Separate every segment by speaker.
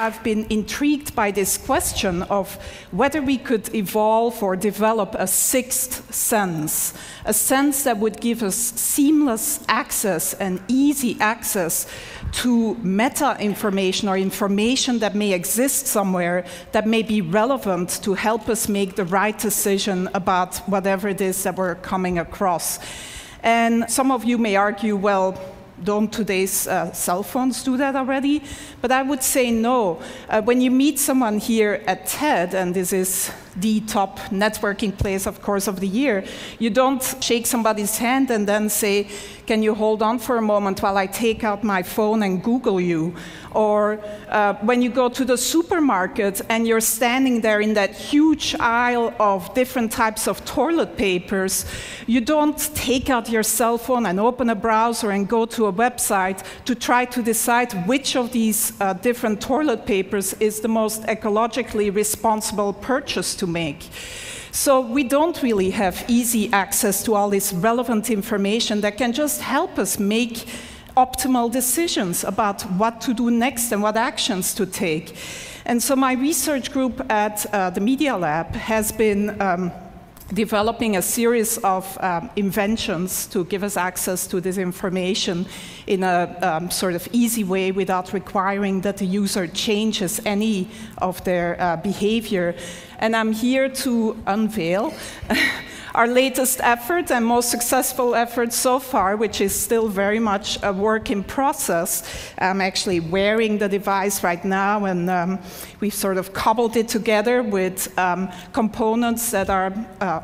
Speaker 1: I've been intrigued by this question of whether we could evolve or develop a sixth sense, a sense that would give us seamless access and easy access to meta-information or information that may exist somewhere that may be relevant to help us make the right decision about whatever it is that we're coming across. And some of you may argue, well, don't today's cell phones do that already? But I would say no. When you meet someone here at TED, and this is the top networking place, of course, of the year, you don't shake somebody's hand and then say, can you hold on for a moment while I take out my phone and Google you? Or when you go to the supermarket and you're standing there in that huge aisle of different types of toilet papers, you don't take out your cell phone and open a browser and go to a website to try to decide which of these different toilet papers is the most ecologically responsible purchase to make. So we don't really have easy access to all this relevant information that can just help us make optimal decisions about what to do next and what actions to take. And so my research group at the Media Lab has been developing a series of inventions to give us access to this information in a sort of easy way without requiring that the user changes any of their behavior. And I'm here to unveil our latest effort and most successful effort so far, which is still very much a work in process. I'm actually wearing the device right now, and we've sort of cobbled it together with components that are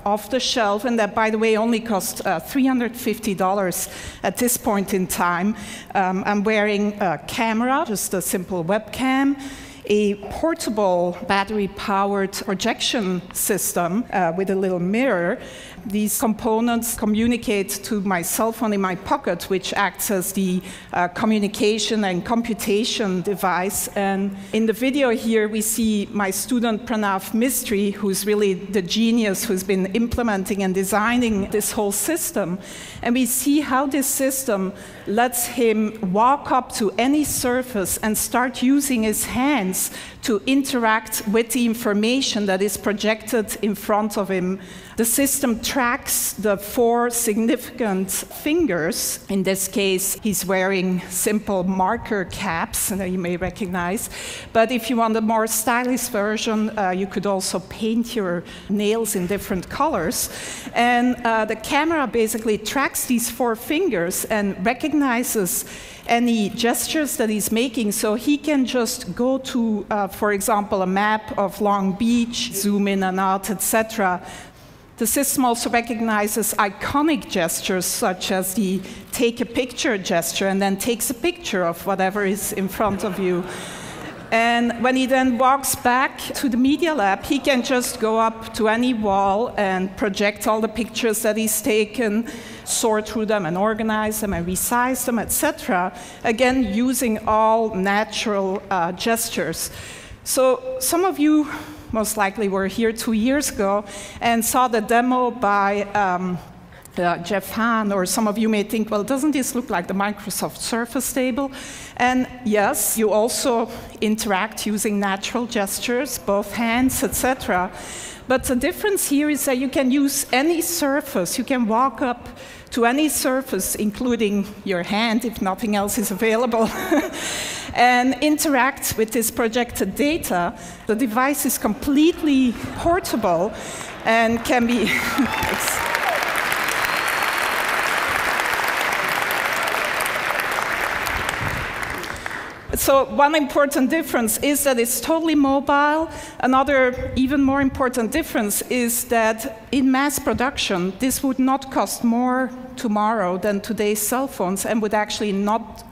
Speaker 1: off the shelf, and that, by the way, only cost $350 at this point in time. I'm wearing a camera, just a simple webcam, a portable battery-powered projection system with a little mirror. These components communicate to my cell phone in my pocket, which acts as the communication and computation device. And in the video here, we see my student Pranav Mistry, who's really the genius who's been implementing and designing this whole system. And we see how this system lets him walk up to any surface and start using his hands to interact with the information that is projected in front of him. The system tracks the 4 significant fingers. In this case, he's wearing simple marker caps that you may recognize. But if you want a more stylish version, you could also paint your nails in different colors. And the camera basically tracks these 4 fingers and recognizes any gestures that he's making, so he can just go to, for example, a map of Long Beach, zoom in and out, etc. The system also recognizes iconic gestures, such as the take a picture gesture, and then takes a picture of whatever is in front of you. And when he then walks back to the Media Lab, he can just go up to any wall and project all the pictures that he's taken, sort through them and organize them and resize them, etc. Again, using all natural gestures. So some of you most likely were here 2 years ago and saw the demo by Jeff Hahn, or some of you may think, well, doesn't this look like the Microsoft Surface table? And yes, you also interact using natural gestures, both hands, etc. But the difference here is that you can use any surface. You can walk up to any surface, including your hand, if nothing else is available, and interact with this projected data. The device is completely portable and can be... So one important difference is that it's totally mobile. Another even more important difference is that in mass production, this would not cost more tomorrow than today's cell phones, and would actually not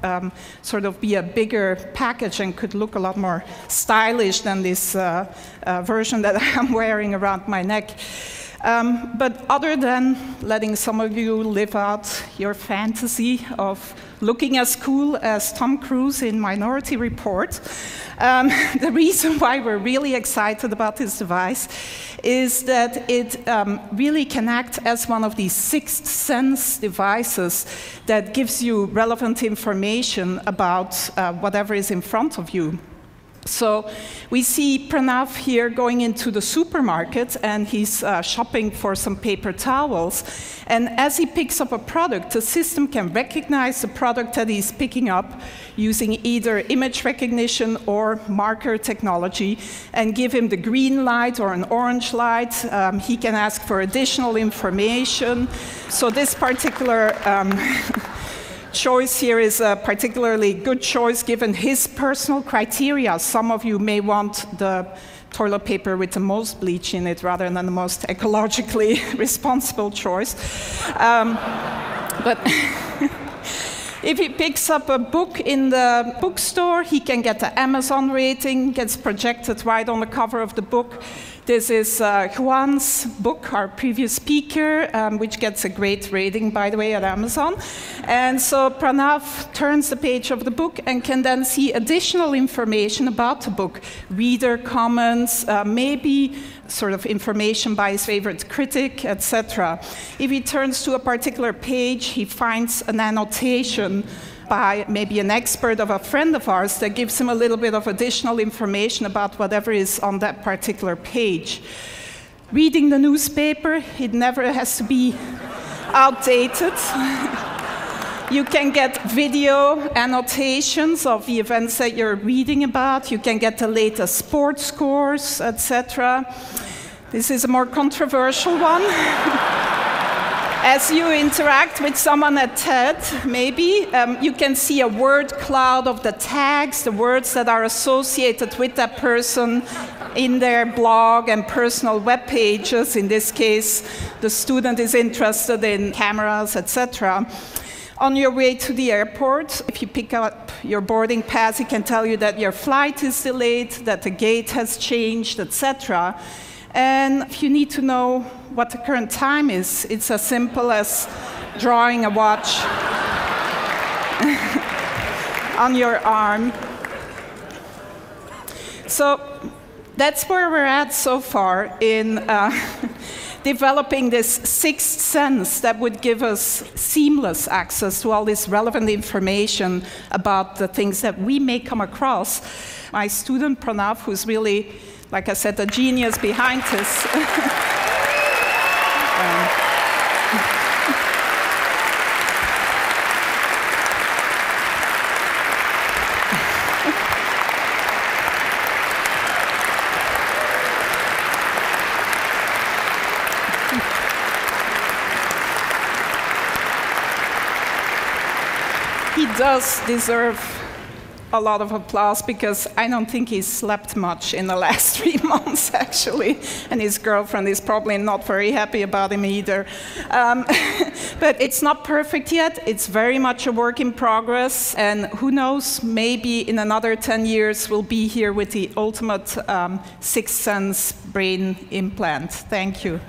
Speaker 1: sort of be a bigger package and could look a lot more stylish than this version that I'm wearing around my neck. But other than letting some of you live out your fantasy of looking as cool as Tom Cruise in Minority Report, the reason why we're really excited about this device is that it really can act as one of these sixth sense devices that gives you relevant information about whatever is in front of you. So we see Pranav here going into the supermarket, and he's shopping for some paper towels. And as he picks up a product, the system can recognize the product that he's picking up using either image recognition or marker technology and give him the green light or an orange light. He can ask for additional information. So this particular choice here is a particularly good choice given his personal criteria. Some of you may want the toilet paper with the most bleach in it rather than the most ecologically responsible choice. But if he picks up a book in the bookstore, he can get the Amazon rating, gets projected right on the cover of the book. This is Juan's book, our previous speaker, which gets a great rating, by the way, at Amazon. And so Pranav turns the page of the book and can then see additional information about the book, reader comments, maybe sort of information by his favorite critic, etc. If he turns to a particular page, he finds an annotation by maybe an expert of a friend of ours that gives him a little bit of additional information about whatever is on that particular page. Reading the newspaper, it never has to be outdated. You can get video annotations of the events that you're reading about. You can get the latest sports scores, etc. This is a more controversial one. As you interact with someone at TED, maybe, you can see a word cloud of the tags, the words that are associated with that person in their blog and personal web pages. In this case, the student is interested in cameras, etc. On your way to the airport, if you pick up your boarding pass, it can tell you that your flight is delayed, that the gate has changed, etc. And if you need to know what the current time is, it's as simple as drawing a watch on your arm. So that's where we're at so far in developing this sixth sense that would give us seamless access to all this relevant information about the things that we may come across. My student, Pranav, who's really, like I said, the genius behind this. He does deserve a lot of applause because I don't think he's slept much in the last 3 months, actually. And his girlfriend is probably not very happy about him either. But it's not perfect yet. It's very much a work in progress. And who knows, maybe in another 10 years, we'll be here with the ultimate sixth sense brain implant. Thank you.